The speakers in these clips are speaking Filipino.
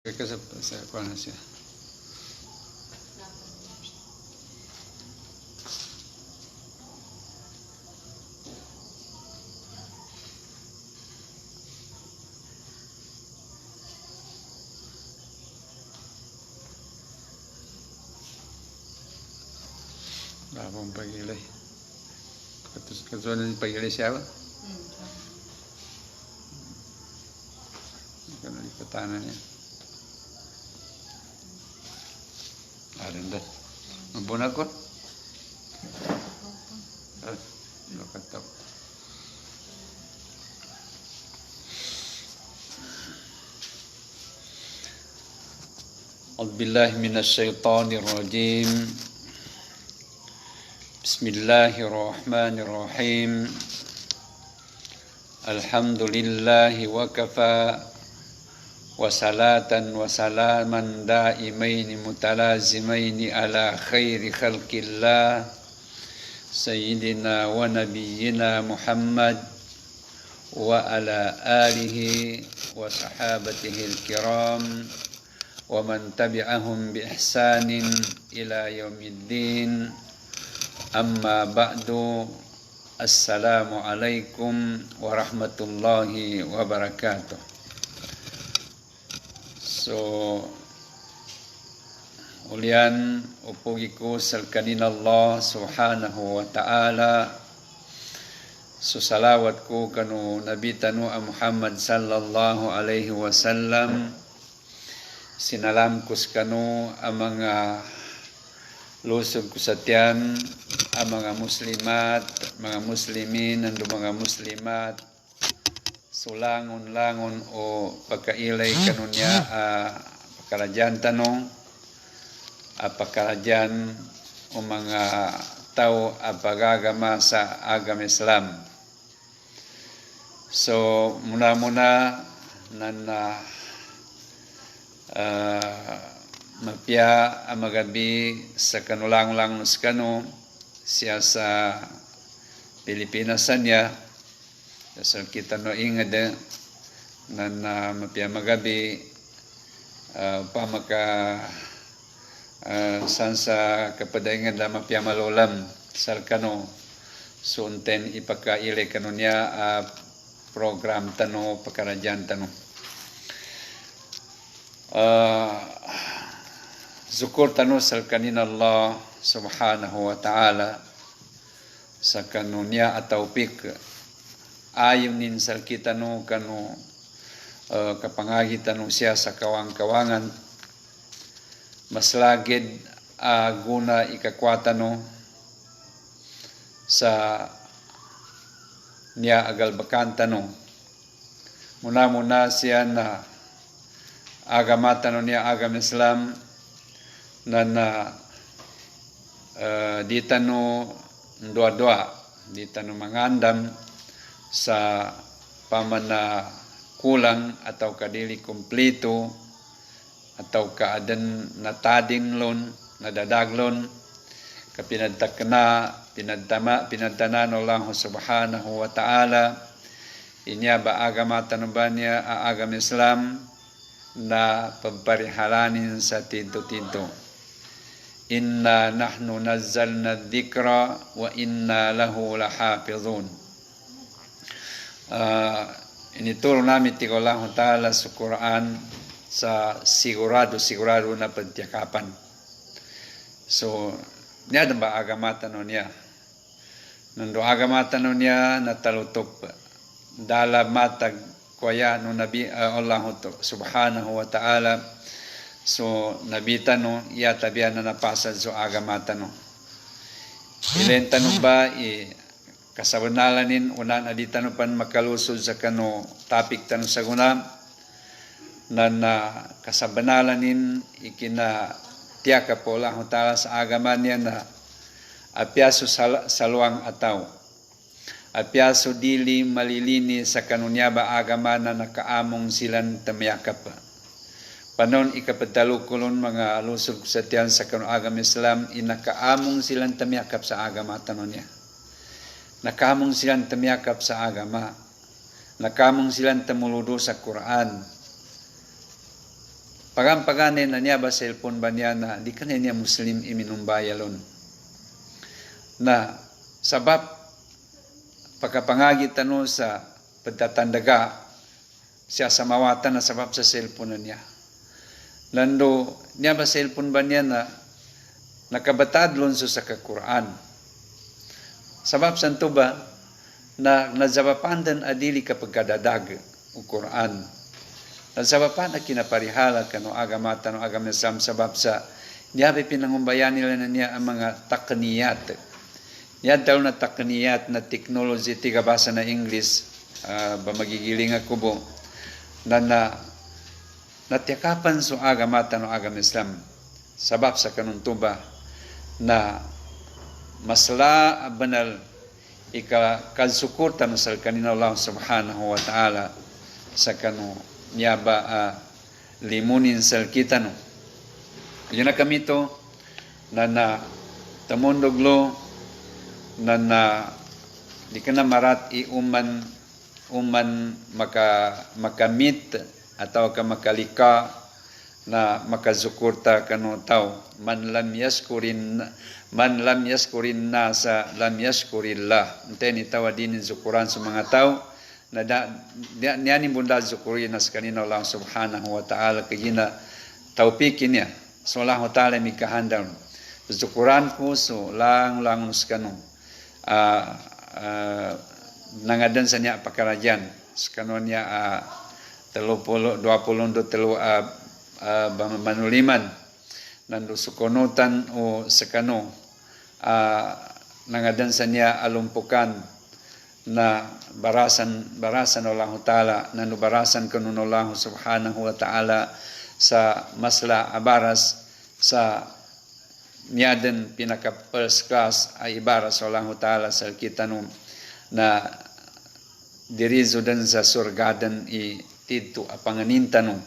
Sa kuan na siya. Babong pagilay. Katuan ng pagilay siya ba? Ganun lipatanan niya. Arinda. Mabunag ko? Lokataw. A'udzubillahi minasyaitonir rajim. Bismillahirrahmanirrahim. Alhamdulillahi wa kafa wa salatan wa salaman daimaini mutalazimaini ala khairi khalqillah sayyidina wa nabiyyina Muhammad wa ala alihi wa sahabatihi al-kiram wa man tabi'ahum bi ihsanin ila yaumiddin. Amma ba'du. Assalamu alaikum warahmatullahi wabarakatuh. So, ulian upugiku sa kanina Allah subhanahu wa ta'ala. So, salawat ko kanu Nabi tanu Muhammad sallallahu alaihi wasallam. Sinalam ko kanu ang mga lusog ko sa tiyan, ang mga muslimat, mga muslimin, ang mga muslimat, sulangon-langon o pagkailay kanunya pagkarajan tanong, pagkarajan o mga tao pagagama sa agam Islam. So, muna-muna na mapya ang magabi sa kanulang-lang nos kanu siya sa Pilipinas niya. So kita no ingad na mapya magabi pamaka san sa kapadaingan la mapya malulam sa kanu sunten ipakaile kanu niya program tano pakarajan tano. Zukur tanu sa kanina Allah subhanahu wa ta'ala sa kanunya atau pik ayunin sa kita no kanu kapangagi tanu siya sa kawang-kawangan mas lagid guna ikakwata no sa niya agal bakanta no muna siya na agamata no niya agam Islam na di tanu dua-dua di tanu mangandam sa pamana kulang atau kadili kumplito atau kaadan natadinglon nadadaglon kapinadtakna pinadtanan Allah subhanahu wa ta'ala inya ba agamatan ba niya agam Islam na pagparihalanin sa tinto-tinto. Inna nahnu nazzalna dzikra wa inna lahu lahafizun. Inituro namin ti Allah Ta'ala sa Quran sa sigurado na pagtiyakapan. So, niya ba agamatan no niya? Nando agamatan no niya natalutop dala matag kuya no Nabi Allah subhanahu wa ta'ala. So nabita no iya tabian na napasad so agamata no ilenta no ba kasabanalan unan adita no pan makalusod sa kano topic tanong sa guna na kasabanalan ikina tiyaka po Allah ta'ala sa agaman niya na apyaso saluang ataw apyaso dili malilini sa kanunya ba agaman na nakaamong silang tamyakap panon ikapatalukulon mga lusog sa tiyan sa kanu agam Islam inakaamong silang tamyakap sa agama tanon niya. Nakamong silang tamyakap sa agama. Nakamong silang tamuludo sa Quran. pagampaganin na niya ba cellphone ba niya na di ka na niya Muslim iminumbayalon. Na sabab pagkapangagi tanong sa pagtatandaga siya sa mawatan na sabab sa cellphone na niya. Lando niya ba cellphone ba niya na nakabatadlon sa Quran. Sabab santo ba na nazabapandan adili kapag kadadag o Quran. Nazabapan na kinaparihala kano agamata no agamisam sabab sa niya ba pinangumbayan nila na niya ang mga takniyat. Yan daw na takniyat na technology tiga basa na English ba magigiling ako bo na natiyakapan so agamata no agam Islam sabab sa kanuntuba na masla banal ikakadsukurtan sa kanina Allah subhanahu wa ta'ala sa kanu niya ba limunin sa kita no. Yun na kami to na tamundoglo na di ka na marat uman makamit atau ka makalika na makazukurta kanu tao man lam yaskurin nasa lam yaskurillah. Enten itawadinin zukuran sa mga tao na niyanin bunda zukurin nas kanina Allah subhanahu wa ta'ala kagina taupikin niya. So Allah ta'ala may kahandal. Zukuran ko so lang nus kanu. Nangadan sa niya pakarajan. Kanon niya 23 manuliman nando sukonutan o sakano nangadan sa niya alumpukan na barasan Allah ta'ala nando barasan kanun Allah subhanahu wa ta'ala sa masla abaras sa niyaden pinaka first class ay ibaras Allah ta'ala sa kitanum na dirizo dan sa surgadan tidto apanganintanum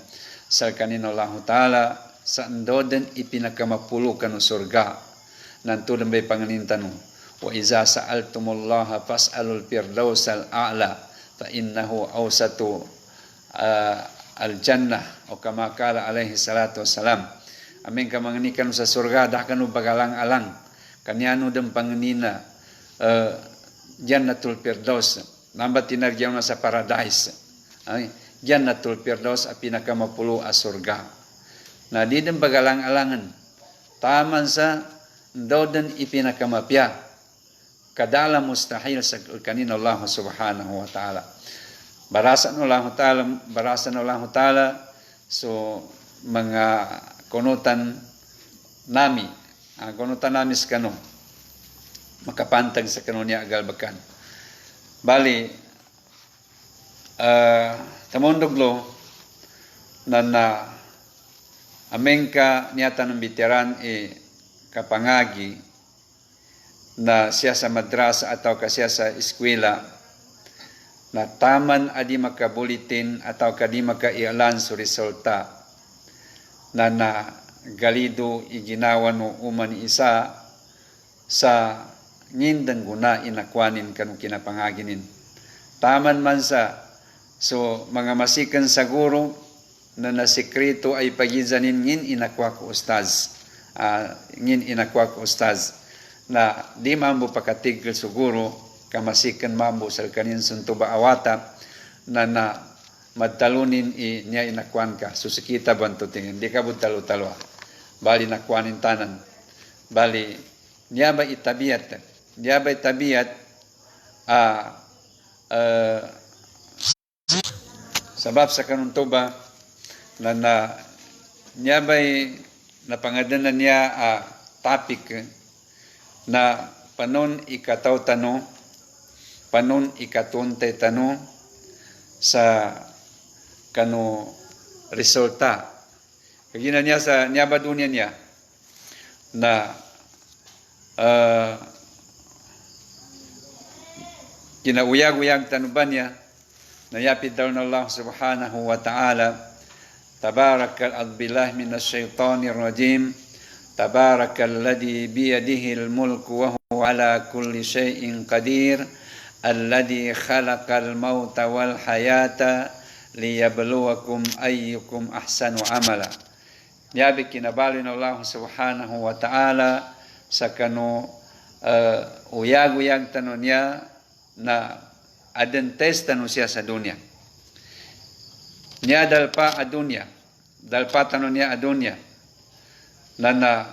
sa kanino Allah ta'ala sa andoden ipinakamapulo kanu surga nanto dambay panganintanum wa iza sa'altumullaha fas'alul firdausal a'la fa innahu awsatu al-jannah o kama kala alaihi salatu wassalam. Amin ka manganikan sa surga dah kanu bagalang-alang kanyano dem panganina jannatul firdaus namba tinargiyaw na sa paradise ay jannatul firdaus a pinakamapulo a surga na di dem bagalang-alangan taman sa doden ipinakamapya kadala mustahil sa kanina Allah subhanahu wa ta'ala barasan Allah ta'ala so mga konutan nami kanu makapantag sa kanunya agalbakan bali tamondoglo na amengka niyata ng bitiran kapangagi na siya sa madrasa atau siya sa eskwela na taman adi makabulitin atau kadi makaialan sa resulta na galido iginawa no uman isa sa ngindang guna inakwanin kanu kinapangaginin taman man sa so mga masikan sa guro na nasikreto ay pagizanin ngin inakwa ko ustaz na di mambo pakatigil siguro kamasikan mambo sa kanin suntuba awata na madtalunin niya inakwan ka susikita banto tingin di ka talo bali nakwanin tanan bali niya ba itabiat sabab sa kanuntuba na niya ba napangadanan niya topic na panon ikatunte tano sa kano resulta kagina niya sa niya ba dunya niya na kinauyag-uyag tanuban niya nayapid daw na Allah subhanahu wa ta'ala tabarakal adbillah minas shaytanir rajim tabarakalladhi biyadihil mulku wa huwa ala kulli shay'in qadir alladhi khalaqal mauta wal hayata liyabluwakum ayyukum ahsanu amala niyabi kinabalin Allah subhanahu wa ta'ala sa kano uyag-uyag tano niya na adentes tano siya sa dunya. Niya dalpa adunya, dalpa tano niya adunya, na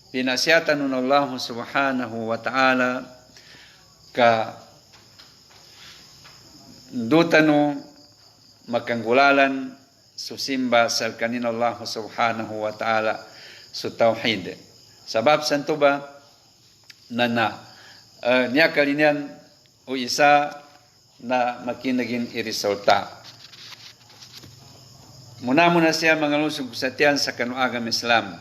pinasyatan ng Allah subhanahu wa ta'ala ka dutano makanggulalan susimba sa kanino Allah subhanahu wa ta'ala su tauhid. Sabab santo ba niya kalinyan o isa na makinagin irisulta. Muna siya mga lusog sa tiyan sa kanuagam Islam.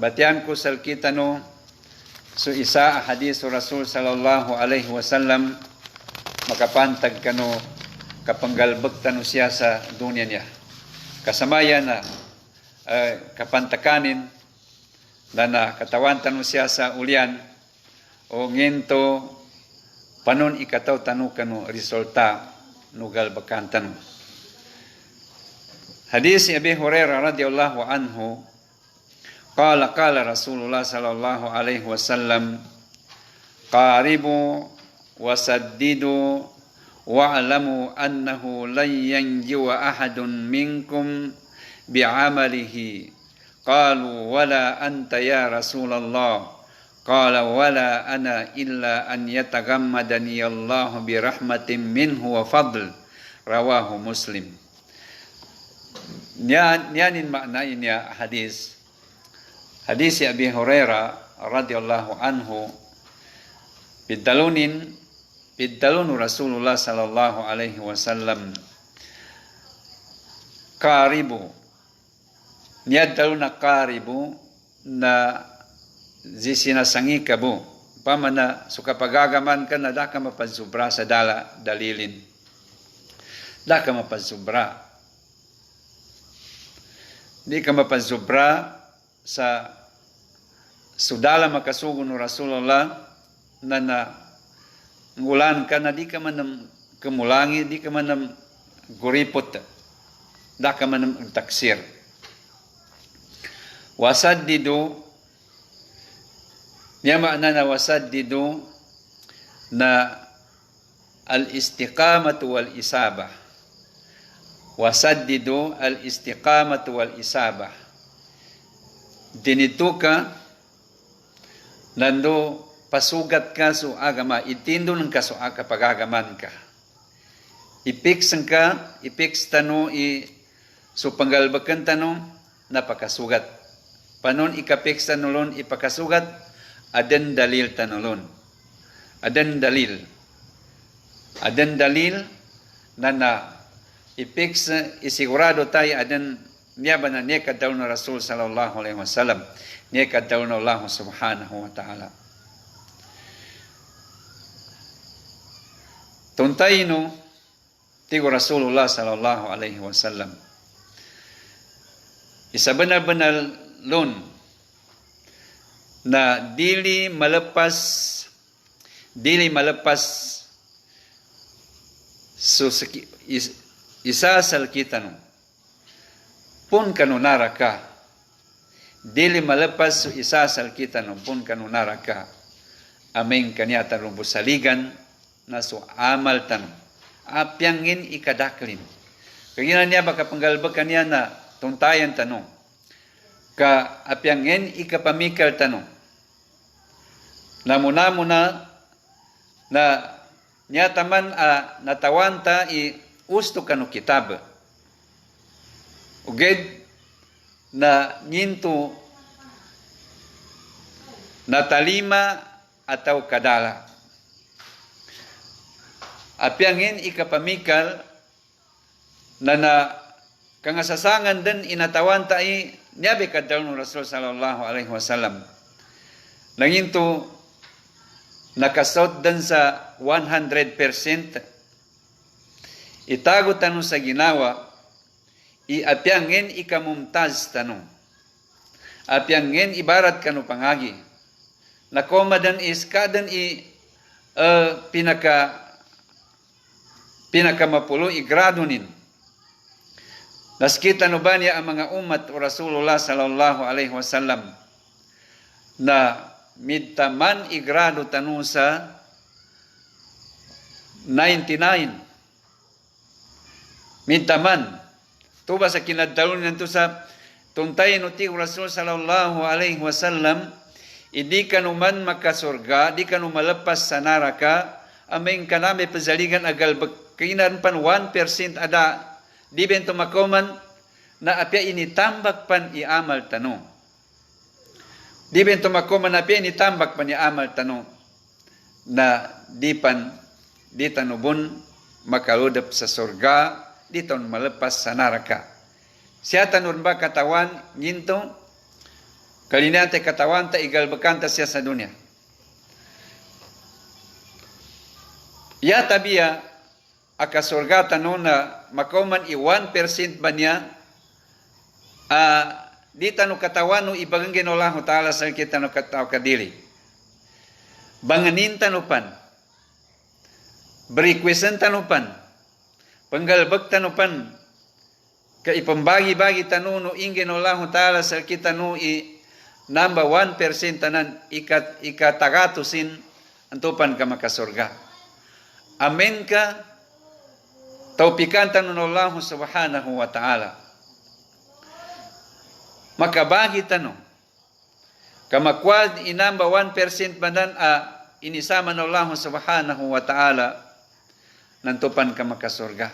Batian ko sa kitano so isa hadis Rasul sallallahu alaihi wasallam makapantag kano kapanggalbag tano siya sa dunya niya. Kasamaya na kapantakanin na katawan tano siya sa ulyan o nginto panon ikataw tano kano resulta no galbakan tano. Hadis Abi Hurairah radhiyallahu anhu qala Rasulullah sallallahu alaihi wasallam qaribu wasaddidu wa'lamu annahu lan yanjiwa ahadun minkum bi'amalihi. Qalu wala anta ya Rasulullah. Qala wala ana illa an yatagammadani Allah birahmatin minhu wa fadl. Rawahu Muslim. Niyanin maknain niya hadis Abi Hurairah radhiyallahu anhu Bidalun Rasulullah sallallahu alaihi wasallam karibu niyadalo na karibu na zisinasangi kabu pamana sukapagagaman ka na daka mapazubra sa dalilin daka mapazubra di ka mapazubra sa sudala makasugo no Rasulullah na ngulan ka na di ka man kemulangi, di ka man guripot, da ka man taksir. Wasaddidu, niya makna na wasaddidu na al-istiqamatu wal-isabah. Wasaddidu al-istiqamatu wal-isabah. Dinito ka, nando pasugat ka so agama, itindo ng ka so pagagaman ka. Ipix tano, so panggalbakan tano, napakasugat. Panon ikapix tanulon, ipakasugat, aden dalil tanulon. Aden dalil na ipix isigurado tayo aden niya ba na niya kadaw na Rasul sallallahu alaihi wasallam, niya kadaw na Allah subhanahu wa ta'ala. Tuntayno tigo Rasulullah sallallahu alaihi wasallam. Isa banal lon na dili malapas so isa salkitan pun kanunara ka dili malapas so isa salkitan pun kanunara ka ameng kanyata rumbusaligan na so amal tanong apyangin ikadaklin kaya niya baka panggalbakan niya na tuntayan tanong ka apyangin ikapamikal tanong namuna na niya taman natawanta usto kanu kitab uged na nyinto natalima atau kadala apyangin ikapamikal na kangasasangan din inatawan tayo niyabi kadaw ng Rasul sallallahu alaihi wasallam nanginto nakasot din sa 100% itago tanong sa ginawa apyangin ikamumtaz tanong apyangin ibarat kanu pangagi nakomadan is kadan pinakamapulo igradunin Naskita no ba niya ang mga umat o Rasulullah sallallahu alaihi wasallam na midtaman igrado tanu sa 99. Midtaman. Tuba sa kinadalon nanto sa tuntay no ti Rasul sallallahu alaihi wasallam, hindi ka numan makasurga, di ka numalapas sa naraka, aming kanami pazaligan agal kinan pan 1% ada di bento makoman na apya initambak pan iamal tano. Di bento makoman na apya initambak pan iamal tano na di tanubon makaludap sa surga, di ton malepas sa naraka. Siya tanun ba katawan ginto kalinante katawan ta igal bekanta siya sa dunia. Ya tabiya akasurga tanun na makoman i 1% ba niya di tanu katawan no ibagang ginolahon ta'ala sa kita no kataw kadili. Banganin tanupan, berikwesan tanupan, panggalbag tanupan, kaipambagi-bagi tanuno ingin Allah ta'ala sa kita no number 1% tanan ikatagatusin antupan ka makasurga. Amen ka taupikan tanun Allah subhanahu wa ta'ala. Makabagi tanong kamakwad inamba 1% banan inisama na Allah subhanahu wa ta'ala nantupan ka makasurga.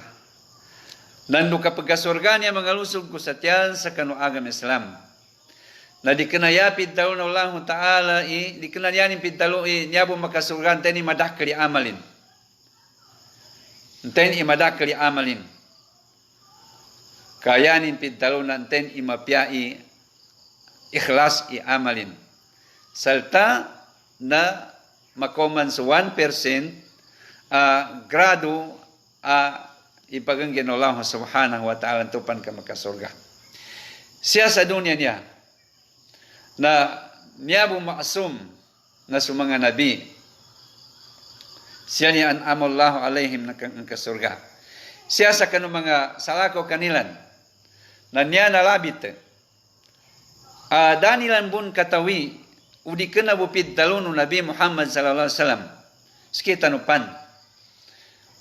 Nando kapag kasurga niya mga lusog ko sa tiyan sa kanuagam Islam. Na di kanayapid daw na Allah ta'ala di kanayanin pidtalo niya po makasurga anten imadakali amalin. Anten imadakali amalin. Kayanin pidtalo na anten imapyai ikhlas amalin. Salta na makoman sa 1% grado ipaganggin Allah subhanahu wa ta'ala tupan ka makasurga. Siya sa dunya niya na niya bu maasum na sumanga nabi. Siya niya an'amullahu alaihim na kasurga. Siya sa kanong mga salako kanilan na niya nalabit. Danilan bun katawi udi kena bupid talunu Nabi Muhammad sallallahu alaihi wasallam. Sekita nupan.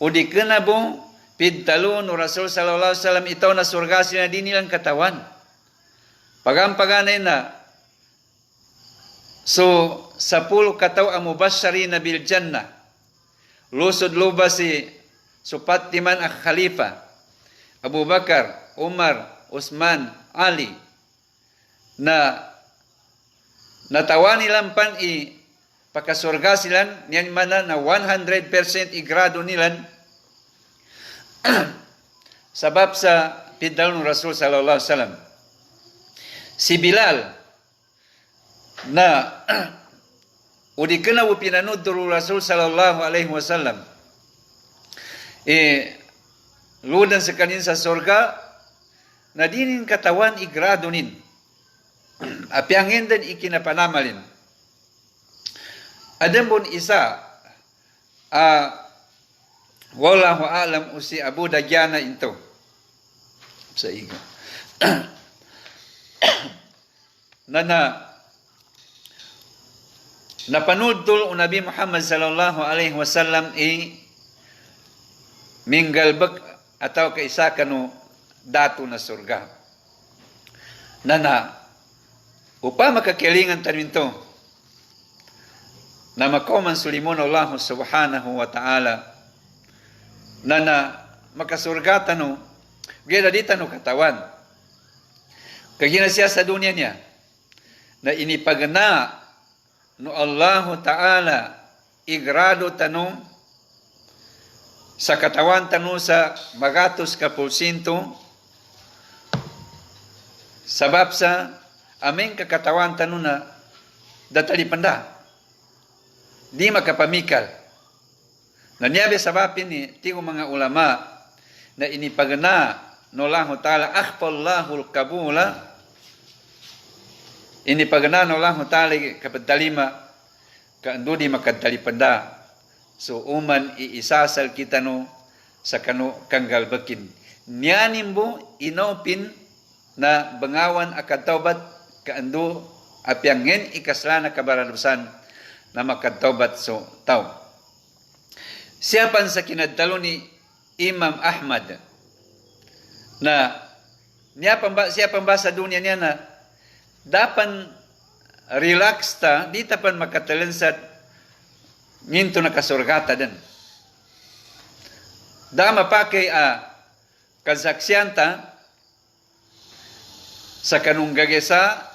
Udi kena bu pid talunu Rasul sallallahu alaihi wasallam itaw na surga sila dinilang katawan. Pagampaganay na so 10 kataw ang mubashirin bil jannah. Lusod luba si Supatiman ang Khalifa Abu Bakar, Umar, Usman, Ali na natawa nilang pan pakasurga silan niyan mana na 100% igrado nilan sabab sa pidal ng Rasul sallallahu alaihi wasallam. Si Bilal na udi kana wo pinanud do Rasul sallallahu alaihi wasallam ludan sa kanin sa surga na dinin katawan igrado nin apiangin din ikinapanamalin. Adam bun isa wallahu alam usi Abu Dajjana into sa iga napanood tul Nabi Muhammad sallallahu alaihi wasallam minggalbag ataw kaisa kanu dato na surga upa makakilingan taninto na makoman sulimon Allah subhanahu wa ta'ala na makasurga tano gaya di tano katawan kagina siya sa dunya niya na inipagana no Allah ta'ala igrado tano sa katawan tano sa magatos kapulsinto sabab sa aming kakatawan tano na datali panda di makapamikal na niyabe sabapin ni tigo mga ulama na inipagana no Allah ta'ala akhfallahul kabula inipagana no Allah ta'ala kapadalima kaando di makadali panda so uman iisasal kita no sa kano kanggalbakin niyanimbo inopin na bangawan akatawbat kaando apyangin ikasla na kabaradusan na makatawbat so tao. Siyapan sa kinadtalo ni Imam Ahmad na siya pambasa dunia niya na dapan relax ta, di tapan makatalinsat nginto na kasurgata din. Dama pakai kasaksiyan ta sa kanung gagesa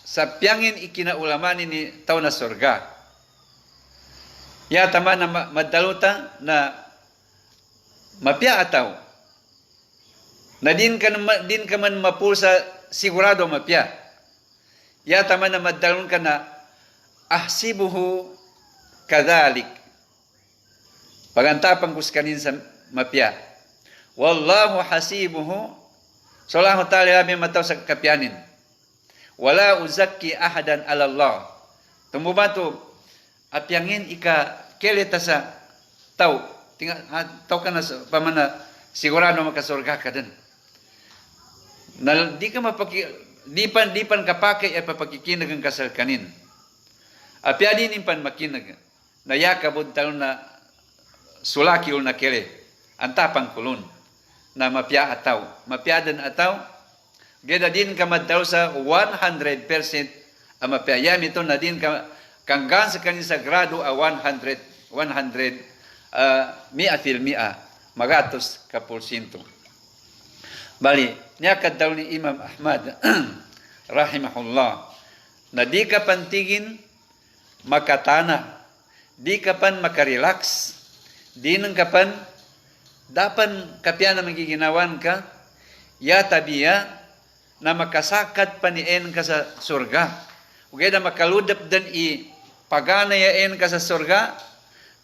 sa piyangin ikinaulamanin ni tao na surga. Ya tama na madaluta na mapya ataw. Na din ka man mapulsa sigurado mapya. Ya tama na madalon ka na ahsibuhu kadhalik. Pagantapang kuskanin sa mapya. Wallahu hasibuhu. So Allah Ta'ala labi mataw sa kapyanin. Wala uzakki ahadan ala Allah. Tumubato apyangin ika keleta sa tao. Tao ka na pamana sigurado makasurga ka din. Na di ka di pan kapake ay papakikinag ang kasal kanin. Apya din pan makinag. Na yakabod talon na sulaki ul na kele. Antapang kulon. Na mapya ataw. Mapya din ataw. Geda din ka madtaw sa 100% ang mapya. Yan ito na din ka kanggan sa kanin sa grado a 100 mia fil mia. Magatos ka porsyento. Bali, niya kaddaw ni Imam Ahmad rahimahullah na di ka pantigin makatana, di ka pan makarelax, di nang kapan dapan kapya na magiginawan ka, yata biya na makasakat panien ka sa surga. Ugay na makaludap dan i paganayain ka sa surga,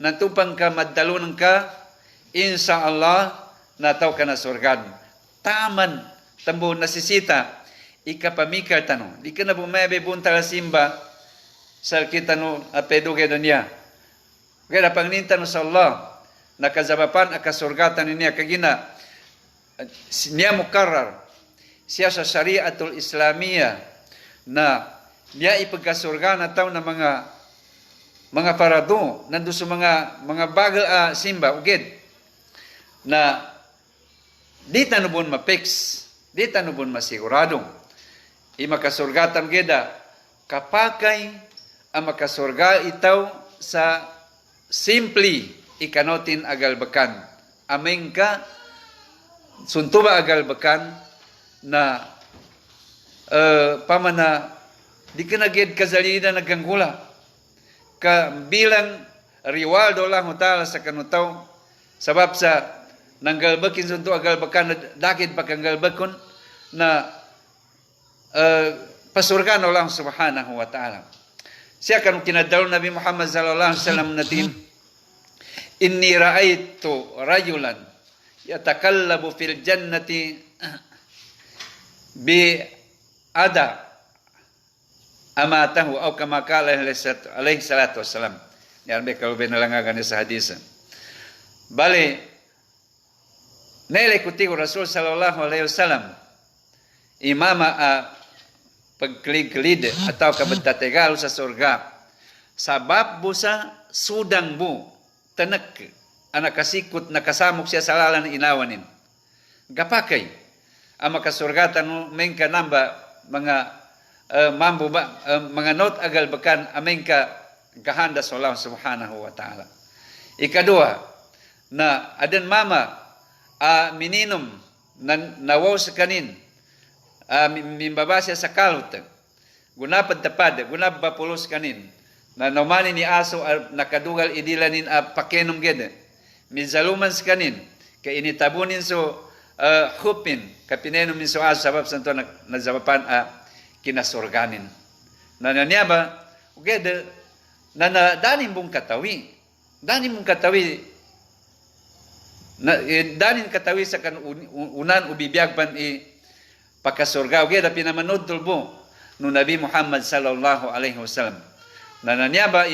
natupang ka maddalunan ka, insya Allah nataw ka na surgan. Taman, tambo nasisita, ikapamikal tanong. Di ka na bumebe bunta la simba, sa kita no apeduge na niya. Kaya pangnintan sa Allah, nakazabapan akasurgatan niya, kagina, niya mukarrar, siya sa syariatul Islamiyah, na niya ipagkasurga na tao na mga parado, nandun sa mga bagal simba, ugid, na di tanubon mapix, di tanubon masigurado. Makasurgatan geda, kapakay ang makasurga itaw sa simply ikanotin agalbakan. Aming ka, suntuba agalbakan na pamana, di ka nagid kazalida naganggula. Bilang riwaldo lang ta'ala sa kanutaw, sabab sa nanggalbakin sunto agalbakan na dakit pakanggalbakon na pasurgan Allah subhanahu wa ta'ala. Siya kanong kinadalo Nabi Muhammad sallallahu alaihi wasallam natin, inni ra'aytu rajulan yatakallabu fil jannati bi ada amatahu au kama qala alaihi salatu wassalam. Yan be kalau binalangagan sa hadis. Bale nilai kutigo Rasul sallallahu alaihi wasallam imama pagklig-klid atau kabentategal sa surga sabab busa sudang bu tanak anak kasikut nakasamok siya sa lalan inawanin gapakay ang makasurgatan mo mengka namba mga mambo ba mga not agal bakan amengka kahanda sa Allah subhanahu wa ta'ala. Ikadua na adan mama mininom nawaw sa kanin, mimbabasya sa kalot, gunapad tapad, gunabapulos kanin, na naumanin ni aso nakadugal idilanin pakenom gede, mizaluman sa kanin, kainitabunin so hupin, kapinenom ni so aso sabab santo nazabapan kinasurganin. Nananyaba, gede, na danin mong katawi, danin katawi sa kan unan ubibiyag pan pakasurga ugay da pinamanod tulbo no Nabi Muhammad sallallahu alaihi wasallam nananyaba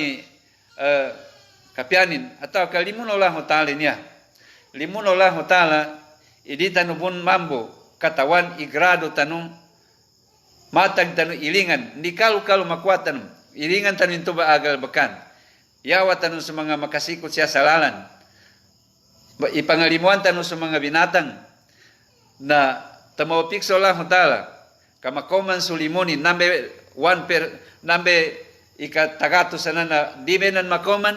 kapyanin atau kalimun Allah taala niya limun Allah taala idi tanubun mambo katawan igrado tanong matag tanong ilingan hindi kalu makuat tanong ilingan tanong ito ba agal bakan yawa tanong sa mga makasikot siya salalan ipangalimuan tanong sa mga binatang na tamawapik sa Allah Ta'ala kamakoman sulimuni nambe ikatagato sana na di benan makoman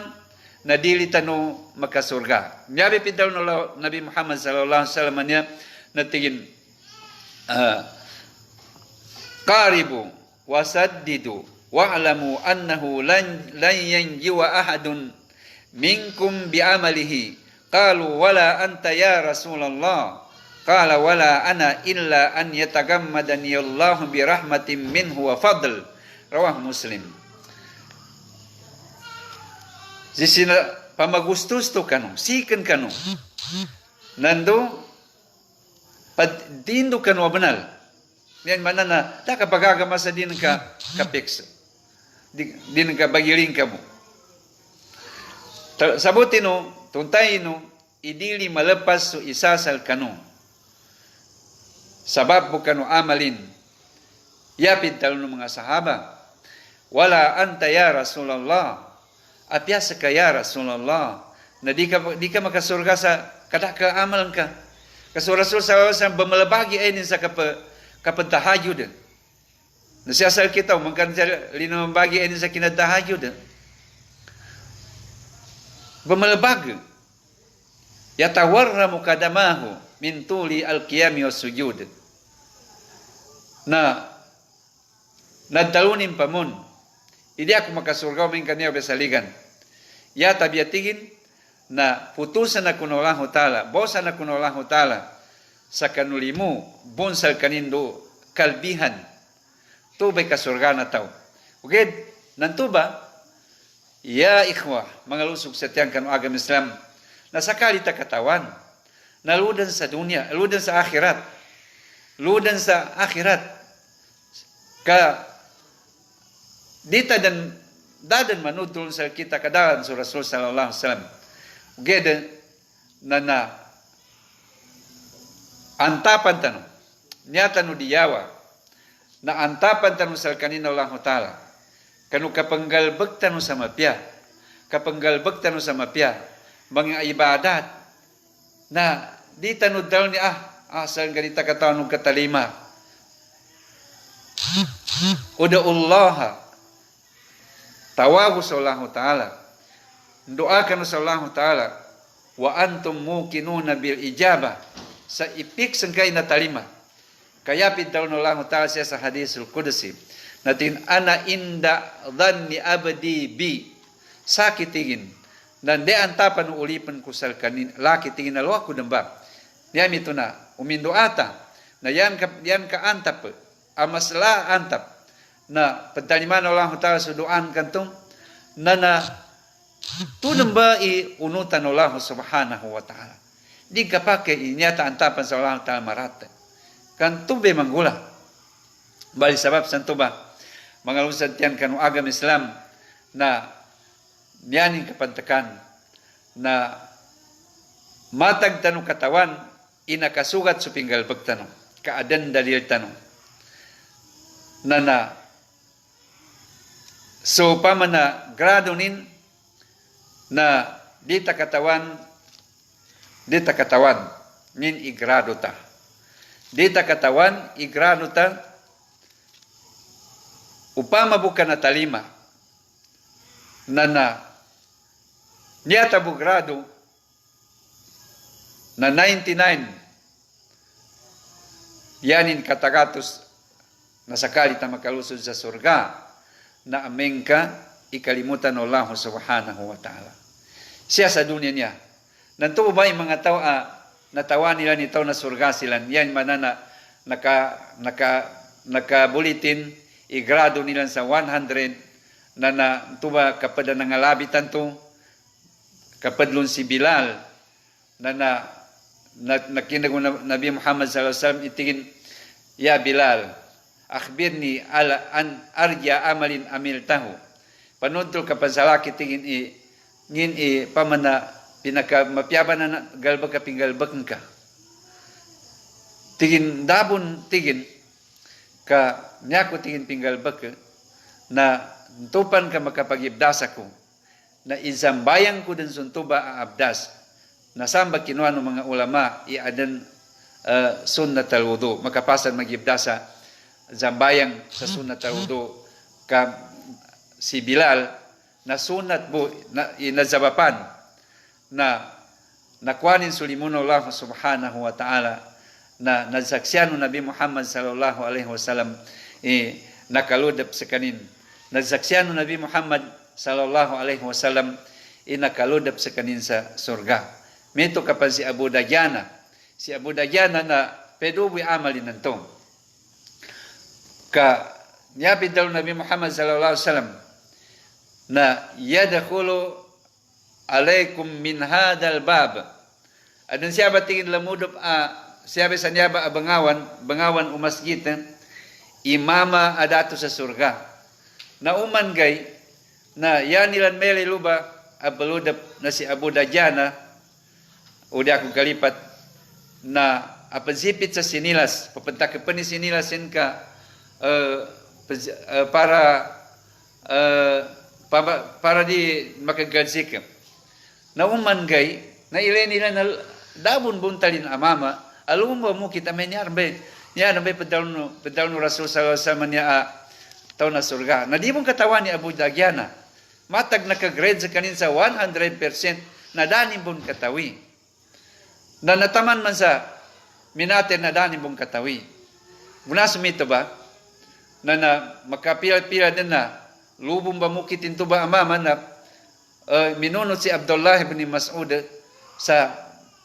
na dili tanu makasurga. Nyabi pintaw no Nabi Muhammad sallallahu alaihi wasallam niya na tingin qaribu wasaddidu wa'lamu annahu lan yanjiwa ahadun minkum bi'amalihi qalu wala anta ya Rasulullah qala wala ana illa an yatagammadani Allah bi rahmatin minhu wa fadl rawah Muslim. Sisina pamagustos to kano, sikan kano. Nando padindo kano banal. Yan manana ta kapagagama sa din ka kapix. Din ka bagiling ka mo. Sabuti no, tuntay no, idili malepas so isasal kano. Sabab po kano amalin. Yapid talo ng mga sahaba. Wala anta ya Rasulullah. Apiasa ka ya Rasulullah na di ka makasurga sa kada ka amalan ka. Kasi Rasul sallallahu alaihi wasallam bamalabagi ainin sa kapantahayud. Na siya sal kita mangkan linamabagi ainin sa kinatahayud. Bamalabag. Yatawarramu kadamahu min tuli al-qiyami was sujud. Na nadalunin pamun. Hindi ako makasurgaw min kaniya besaligan. Ya tabiatigin na putusan na kuno Allah Ta'ala, bosan na kuno Allah Ta'ala sa kanulimu, bonsal kanindo kalbihan, tubay kasurga na tao. Uged, nantuba, ya ikhwah, mga lusog sa tiyang kanu agam Islam, na sakali ta katawan, na ludan sa dunia, ludan sa akhirat, ka dita dan dadan manudul sa kita kadalan sa Rasul sallallahu alaihi wasallam. Ugeda na antapan tanong. Niya tanong diyawa na antapan tanong sa kanina Allah Ta'ala. Kanu kapanggalbag tanong sa mapya. Kapanggalbag tanong sa mapya. Mga ibadat na di tanong daw ni saan ganita katanong katalima. Uda'ullaha tawagu sa Allah Ta'ala. Doakan sa Allah Ta'ala. Wa antum mukinuna bil ijabah. Sa ipik sangkay na talima. Kaya pintaw na Allah Ta'ala siya sa hadisul Qudsi. Natin ana inda dhanni abdi bi. Sakitingin. Nande antapan ulipan ko sa kanin. Laki tingin na luwa ko damba. Niyam ito na. Umindoata. Na yan ka antap. Amasla antap. Na pagtaliman Allah Ta'ala sa doan kantong na tunang ba unutan Allah Subhanahu wa Ta'ala. Di ka pa kay inyata antapan sa Allah Ta'ala marata. Kanto be manggula. Bali sabab santo ba mga lusad tiyan kanu agam Islam na niyaning kapantakan na matag tanong katawan inakasugat sa pinggal pagtanong. Kaadan dalil tanong. Na so pamana grado nin na dita katawan nin igrado ta. Dita katawan igrado ta upama bukan na talima na niya tabu grado na 99 yanin katagatos na sakali ta makalusod sa surga na ameng ka ikalimutan ng Allah Subhanahu wa Ta'ala. Siya sa dunia niya. Nanto ba yung mga tao natawa nila ni tao na surga sila. Yan manana nakabulitin igrado nila sa 100 na tuba kapag nangalabitan to kapadlon si Bilal na nakinag Nabi Muhammad sallallahu alaihi wasallam itingin ya Bilal akhbirni ala an arja amalin amiltahu. Panudtol ka pansalaki tingin pamana pinaka mapyaban na galbag ka pinggalbag ka. tigin dabon tigin ka niya ko tigin pinggalbak na tupan ka makapagibdas ako na izambayang ko din suntuba abdas na samba kinuha ng mga ulama iadan sunnat al-wudu makapasan magibdasa zambayang sa sunnat al-wudu ka si Bilal na sunat bo na inazabapan na nakwanin sulimuno Allah subhanahu wa ta'ala na nasaksyan Nabi Muhammad sallallahu alaihi wasallam nakaludap sa kanin nasaksyan Nabi Muhammad sallallahu alaihi wasallam nakaludap sa kanin sa surga mito kapan si Abu Dajjana na pedubi amalin nanto ka niyapid daw Nabi Muhammad sallallahu alaihi wasallam na yadkhulu alaikum min hadal bab adun siya ba tingin lamudop siya ba sa niya ba bangawan umasgit imama adato sa surga na uman gay na yanilan meli luba abaludap na si Abu Dajjana o di akong kalipat na apansipit sa sinilas papunta ka pa ni sinilasin ka para di makagadsik na uman gay na ilan nila na dabon buntalin amama alumba mo kita may niyarbe pedal no Rasul sallallahu alaihi wasallam niya taon na surga na di mong katawan ni Abu Dajjana matag nakagrade sa kanin sa 100% na danin bon katawi na nataman man sa minaten na danin bon katawi muna sumito ba na makapila-pila din na lubong bamukit into ba amama na minunod si Abdullah ibn Mas'ud sa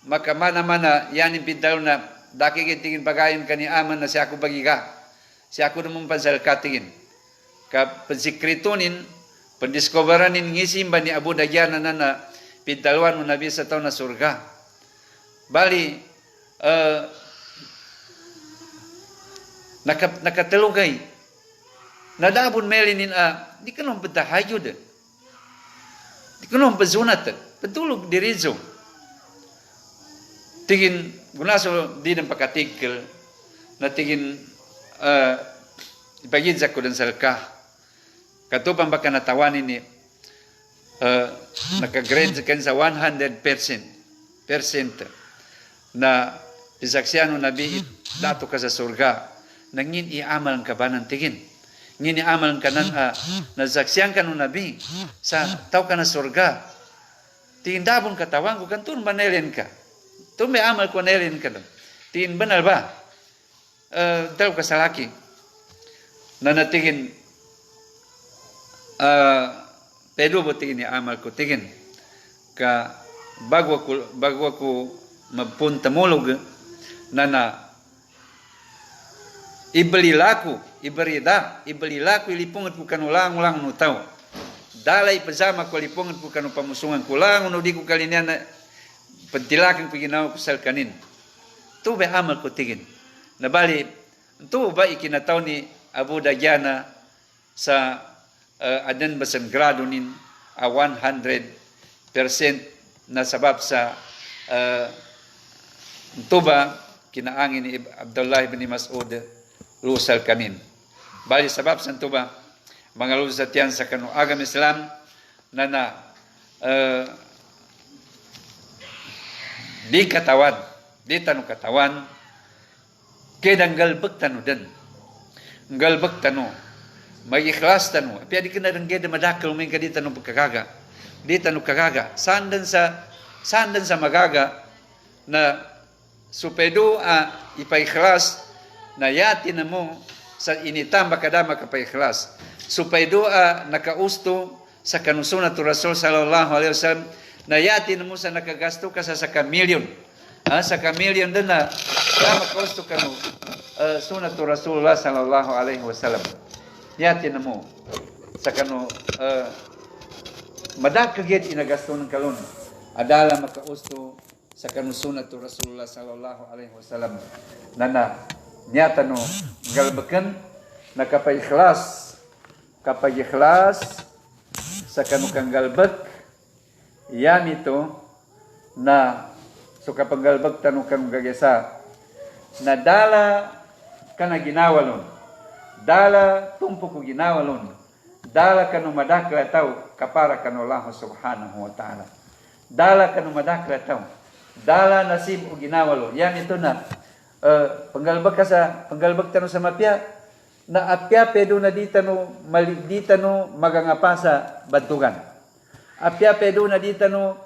makamana-mana yanin pintal na dakikitingin pagayon kani aman na siya ako bagiga siya ako naman pansalkatingin ka pansikritunin pandiscoveranin ngisimba ni Abu Dajjana na pintalwan mo nabi sa taon na surga bali nakatalugay nadabon melinin di ka nung patahayod di ka nung pazunat patulog dirizo tingin gunaso di ng pakatikil na tingin ipagidza ko din salka katupang baka natawanin ni nakagrade sa 100% na pisaksyan Nabi dato ka sa surga nangin iamal ka ba ng tingin ngini amal ka nan nasaksiyan ka ng Nabi sa tao ka na surga tindabon katawan ko kantun manelin ka may amal ko nelin ka lang tin banal ba tao ka sa laki na natingin pedo bo tingin ni amal ko tingin ka bago ako mapunta mulog na ibalilaku ilipungan ko kanulang-ulang no tao dalay pasama ko ilipungan ko kanu pamusungan ko lang no di ko kalinya na pagtilakan ko ginawa ko sal kanin to ba amal ko tingin nabali to ba ikinataw ni Abu Dajjana sa adan basan grado nin 100% na sabab sa tuba kinaangin ni Abdullah ibn Mas'ud lusal kanin bali sabab sa tuba mga lusatian sa kanu agam Islam na di katawan di tanu katawan kedang galbek tanu den galbek tanu may ikhlas tanu apia di kana dang gede madakal may kadi tanu pagkagaga di tanu kagaga sandan sa magaga na supedo ipaikhlas na yati na mo sa initamba kadama kapaikhlas supedo nakausto sa kanusunat tu Rasul sallallahu alaihi wasallam na yati na mo sa nakagasto ka sa kamilyon sa kamilyon din na makausto ka no sunat tu Rasulullah sallallahu alaihi wasallam yati na mo sa kanu madakagit inagasto ng kalon adala makausto sa kanusunat tu Rasulullah sallallahu alaihi wasallam na nyata no galbakan nakapaikhlas sa kanukang galbak yan ito na so kapag galbak tanukang gagesa na dala kana ginawalon, dala tumpo ko ginawalon, dala kanu madakla tao kapara kanu Allah subhanahu wa ta'ala. Dala kanu madakla tao, dala nasib o ginawalon. Yan ito na panggalbag tano sa mapya na apya pedo na ditano magangapa sa bantugan. Apya pedo na ditano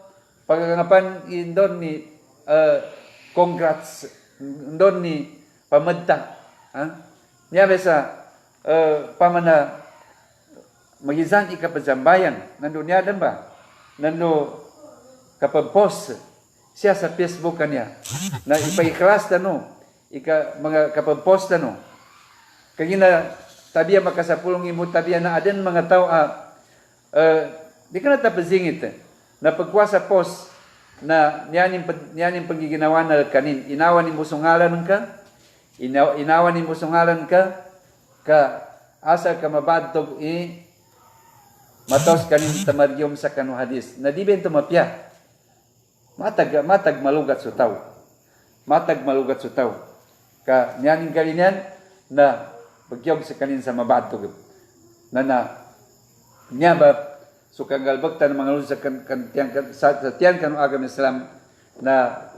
pagangapan indon ni congrats indon ni pamadta. Niya sa pamana magizan ikapazambayan nando niya dan ba nando kapag-post siya sa Facebook kanya na ipaikhlas tano mga kapag-post tano kagina tabiya makasapulong imo tabiya na aden mga tao di ka na tapazingit na pagkuasa post na niyanin pagiginawa na kanin inawan ni musungalan ka inawan ni musungalan ka asa ka mabadtog matos kanin tamaryom sa kanu hadis na di bento mapya matag malugat sa tao ka niyanin kalinyan na bagyog sa kanin sa mabadtog na niya ba so kanggalbag tan mga luz sa tiyan kanu agam Islam na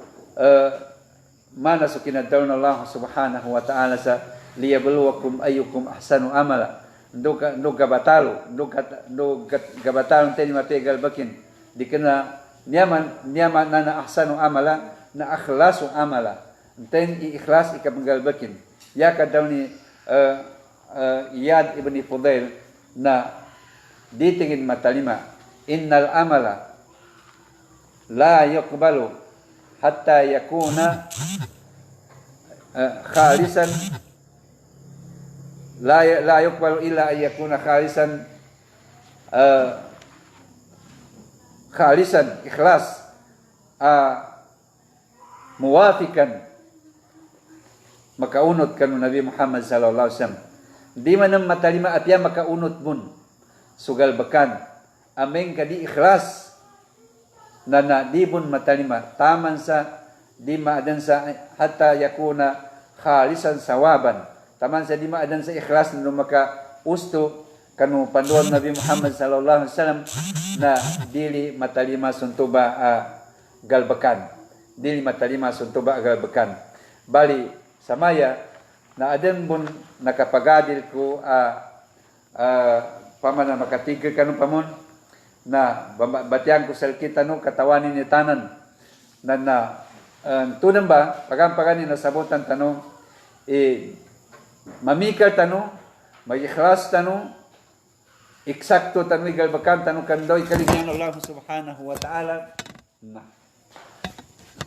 mana so kinadaw na Allah subhanahu wa ta'ala sa liyabluwakum ayyukum ahsanu amala ndo gabatalo tani mapegal bakin di kana niyaman na ahsanu amala na akhlasu amala ten ikhlas ikabanggal bakin ya kadaw ni Iyad ibn Fudail na ditingin matalima innal amala la yuqbalu hatta yakuna khalisan la yuqbalu illa an yakuna khalisan ikhlas muwafikan makaunot kanu Nabi Muhammad sallallahu alaihi wasallam di man matalima atya makaunot mun sugal bakan ameng kadi ikhlas na di bun matalima taman sa di maadan sa hatta yakuna khalisan sawaban taman sa di maadan sa ikhlas no maka usto kanu panduan Nabi Muhammad sallallahu alaihi wasallam na dili matalima suntuba galbakan dili matalima suntuba galbakan bali samaya na aden bun nakapagadil ko pamana makatigil kanu pamon na batiang ko salkita no katawanin ni tanan na tunang ba pagampagani na sabutan tanong mamikal tanong mag-ikhlas tanong eksakto tanong igalbakan tanong kandoy kaligyan Allah subhanahu wa ta'ala na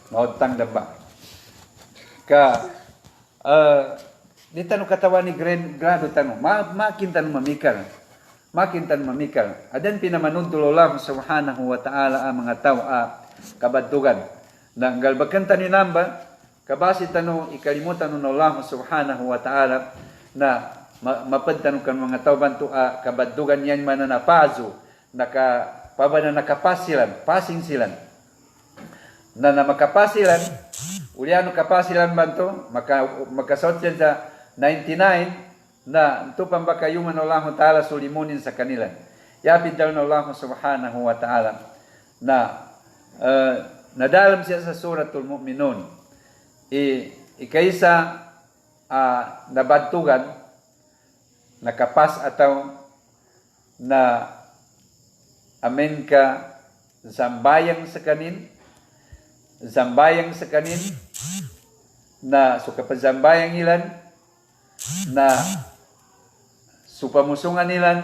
mautang daba ka di tanong katawan ni grado tanong makin tanong mamikal adan pinamanuntul Allah subhanahu wa ta'ala ang mga tao kabadtugan na galbakan tanin namba kabasi tanong ikalimutan ng Allah subhanahu wa ta'ala na mapadtanong kan mga tao bantu kabadtugan yan man na pazo nakapasilan passing silan na makapasilan uliano kapasilan bantu makasot yan sa 99 na ito pambakayuman Allah ta'ala sulimunin sa kanila yapid daw ng Allah subhanahu wa ta'ala na nadalam siya sa suratul mu'minun ikaysa nabadtugan nakapas ataw na amen ka zambayang sa kanin na sukapazambayang ilan na supamusungan ilan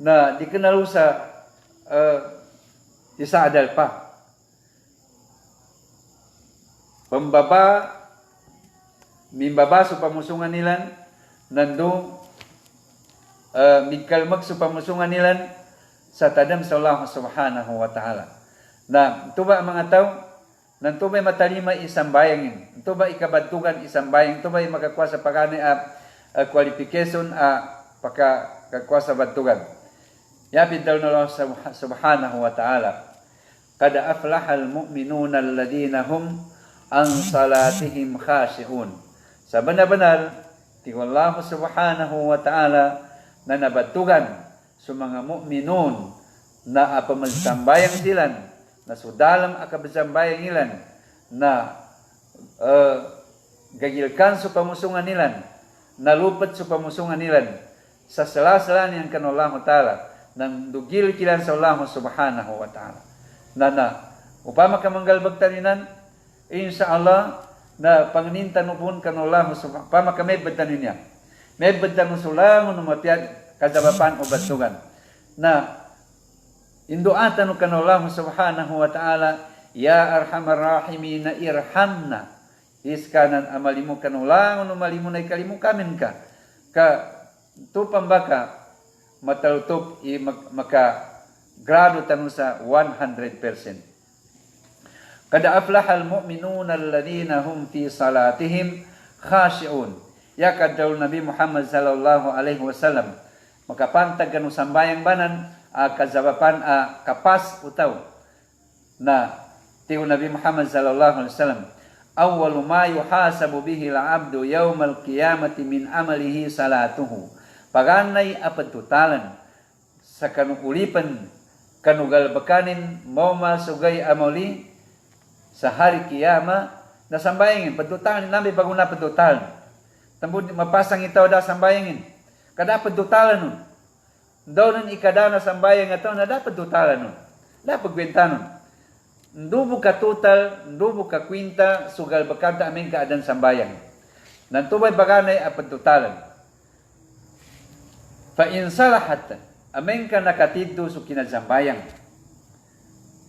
na di kanalo sa isa adal pa mimbaba supamusungan ilan nando migkalmag supamusungan ilan sa tadam sa Allah subhanahu wa ta'ala na ito ba mga tao na ito ba matalima isang bayangin ito ba ikabadtugan isang bayang ito ba makakuha sa pagani qualification pagkakuha sa badtugan yapid daw na Allah subhanahu wa ta'ala kada aflahal mu'minuna alladhina hum ang salatihim khashi'un. Sa benar-benar ti Allah subhanahu wa ta'ala na nabatugan sa mga mu'minun na apamagsambayang silan, na sudalam akabasambayang ilan, na gagilkan sa pamusungan nilan, nalupat sa pamusungan nilan, sa salasala niyan kan Allah ta'ala, nang dugil kilan sa Allah subhanahu wa ta'ala. Na upama ka manggalbag taninan, insya-Allah, na panginintan upon kan Allah subhanahu, upama ka may badtanin niya. May badtanin sulangon ng mapiyag, kasabapan o batugan. Na, induatan kan Allah subhanahu wa ta'ala, ya arhamar rahimin na irhamna. Iskanan amalimu kanulangon umalimu na ikalimu kamin ka. Ka tupang baka matalutup maka grado tanong sa 100%. Kada aflahal mu'minuna alladhina hum fi salatihim khashi'un. Ya kadaw Nabi Muhammad sallallahu alaihi wasallam makapantag kanu sambayang banan kazabapan kapas utaw na tiyo Nabi Muhammad sallallahu alaihi wasallam awwalu ma yuhasabu bihi al-'abdu yawmal qiyamati min amalihi salatuhu. Paganay apatutalan sa kanuulipan kanugalbakanin mo masugay amali sa hari kiyama na sambayangin patutalan nabi baguna patutalan tambud mapasang itaw da sambayangin kada patutalan nun daw nun ikada na sambayang ito na dapat tutalan nun dapat kwenta nun ndubo ka total ndubo ka kwinta sugal bakanta amin ka adan sambayang nantubay baganay apatutalan fa in salahat amen ka nakatidto so kinazambayang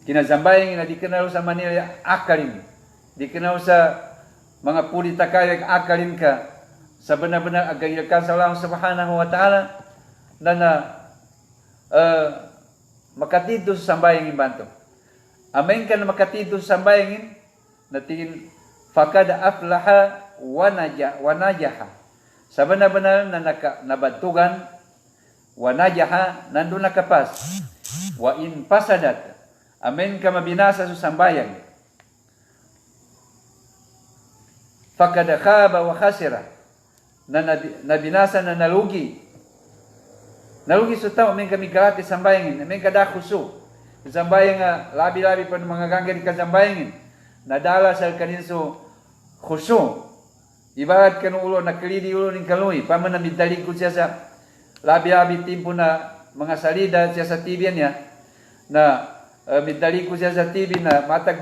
ina di kenal sa Manila akalim di kenal sa mga pulita kayag akalim ka sa benar-benar agayilkan sa Allah subhanahu wa ta'ala na makatidto sa sambayang imbanto amen ka na makatidto sa sambayangin na tingin fakad aflaha wa najaha sa benar-benar na nabatugan wanajaha nandun nakapas wa in pasadat amen ka mabinasa sa sambayang fakad khaba wa khasira na nabinasa na nalugi sa tao amen kami karate sambayangin amen kada khusu sambayang labi-labi pa ng mga ganggan ka sambayangin nadala sa kaninso khusu ibarat kanu ulo naklidi ulo ning kaluy paman na midalig ko siya sa labi-labi timpo na mga salida siya sa TV niya na midali ko siya sa TV na matag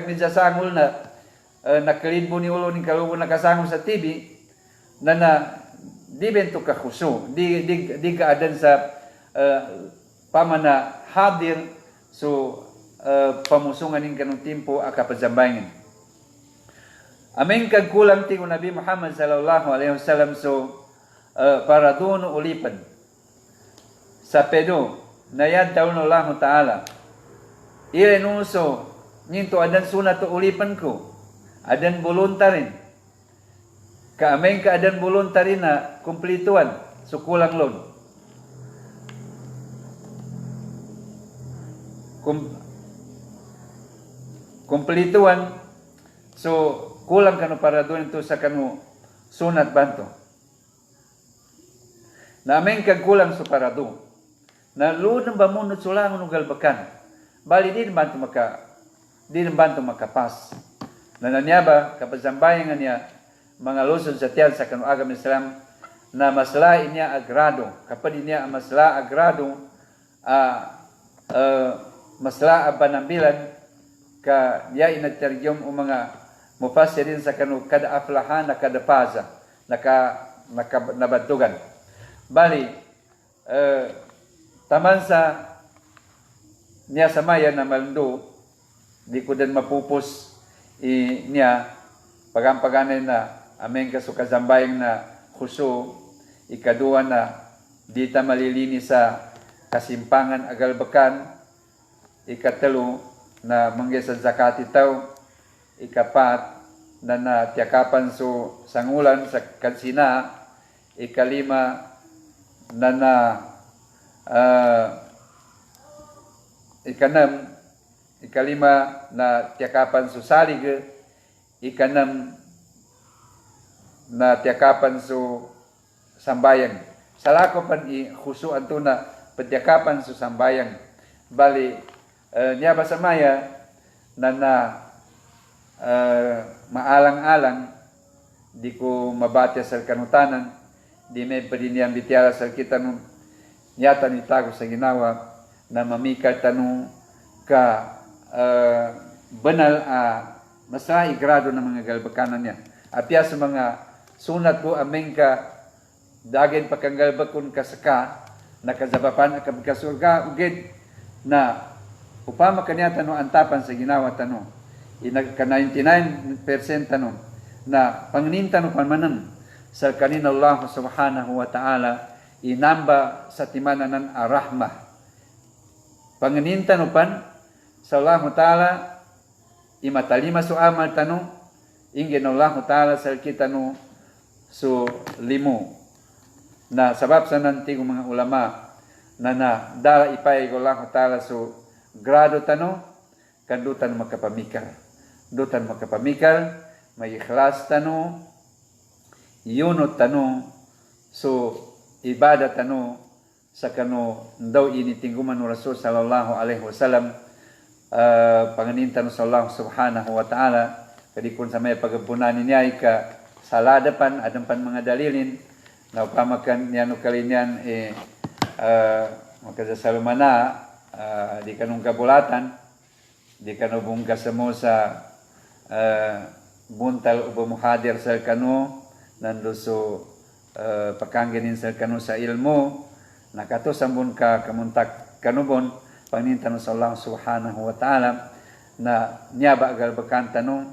ni siya sangol na nakalidbo ni ulo ni kalubo nakasangol sa TV na di bento ka khusu di ka adan sa pamana hadir so pamusungan ning kanong timpo akapazambayangin amen kag kulang ti Nabi Muhammad sallallahu alaihi wasallam so para doon ulipan sa pedo na yan taon Allah Ta'ala irenuso ninto adan sunat to ulipan ko adan voluntarin kaamen ka adan voluntarin na kumplituan so kulang lon kumplituan so kulang kanu para doon ito sa kanu sunat banto na amen kag kulang sa parado na luod ng bamunod sulangon ng galbakan bali di naman makapas na nanyaba kapazambayan niya mga lusod sa tiyan sa kanuagam Islam na masla niya agrado kapag niya masla agrado masla abanambilan ka niya inagtaryom o mga mufassirin sa kanu kada aflahan na kada paza nabadugan bali taman sa niya sa maya na maldo di ko din mapupos niya pagampaganay na amen ka so kazambayang na khusu ikaduwa na di ta malilini sa kasimpangan agalbakan ikatalo na manggay sa zakat itaw ikapat na natiyakapan so sangulan sa kansina ikalima ikalima na tiyakapan so salig ikanam na tiyakapan so sambayang. Salako pan khusuan to na patyakapan so sambayang. Bali, niya ba sa maya na maalang-alang di ko mabatya sa kanutanan, di may padinian bitiyara sa kita nung nyata ni tago sa ginawa na mamikal tanong ka banal masa igrado ng mga galbakanan niya. Apya sa mga sunat ko aming ka dagin pagkanggalbakon kasaka nakazabapan akab kasurga ugid na upama kanya tanong antapan sa ginawa tanong ka 99% tanong na panginintano panmanam sa kanina Allah subhanahu wa ta'ala inamba sa timananan arahmah. Panginintano pan sa Allah ta'ala imatalima so amal tanong ingin Allah ta'ala sa kita no so limo na sabab sa nanti mga ulama na dala ipay ko Allah ta'ala so grado tanong kandutan makapamikal may ikhlas tanong yunot tanong so ibadah tanong sa kano daw initingguman ng Rasul sallallahu alaihi wasallam panganintan sa Allah subhanahu wa ta'ala kadikun sa may pagpunan niya ka saladapan adampan mga dalilin na upamakan niya no kalinyan makasasalumana di kanong kabulatan di kanong kasamo sa buntal ubo muhadir sa kano nando so pakangganin sa kano sa ilmo nakato sambun ka kamuntak kanubon panintan sa Allah subhanahu wa ta'ala na nyaba agal bakan tanong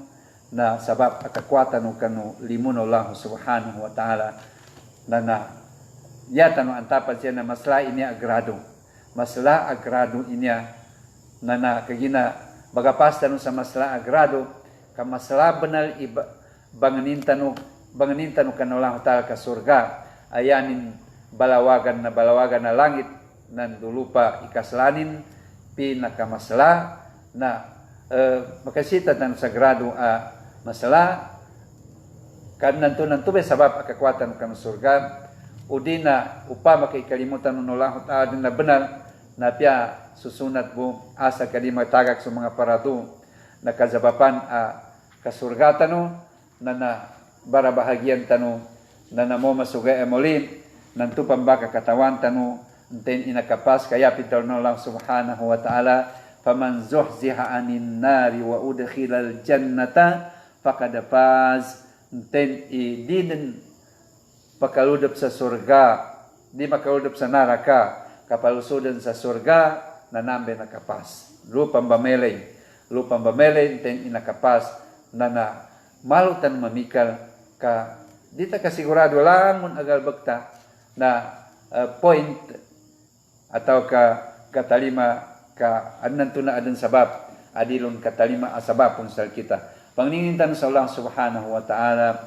na sabab akakwatan no kanu limun Allah subhanahu wa ta'ala na yata no antapan siya na masla inya agrado inya na kagina bagapasta no sa masla agrado ka masla banal banganintan no kanu Allah ta'ala ka surga ayanin balawagan na langit nan dulupa ikaslanin pinakamasla na makasita ng sagrado masala kan nanto be sabab akakwatan kan surga udi na upama kay kalimutan ng Allah ta'ala na benar na pia susunat mo asa kalima tagak sa mga parado na kazabapan kasurga tano na barabahagian tano na namo masuga emolin nanto pambaka katawan tano nten inakapas kaya pital no Allah subhanahu wa ta'ala faman zuhziha anin nari wa udkhilal jannata faqad faz nten idin pakaludop sa surga di makaludop sa naraka kapalusudan sa surga nanambe nakapas lupang bamelay nten inakapas na malutan mamikal ka dita kasigurado lang mun agal bakta na point atau katalima ka adnan tuna adan sabab adilon katalima asabapun sal kita pangningintan sa Allah subhanahu wa ta'ala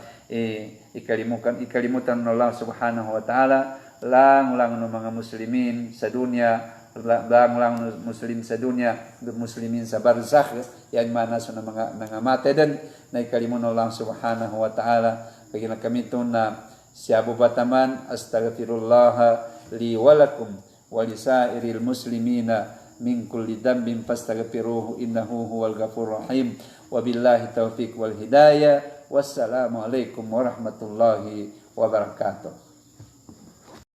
ikalimutan ng Allah subhanahu wa ta'ala lang ng mga muslimin sa dunya lang muslim sa dunya muslimin sa barzakh yan manas ng mga nangamate din na ikalimutan ng Allah subhanahu wa ta'ala kaya kami ito na siya bubataman astaghfirullah li walakum walisairil muslimina min kulli dambin fastaghfiruhu innahu huwal ghafurur rahim wabillahi taufiq wal hidayah wassalamu alaikum warahmatullahi wabarakatuh.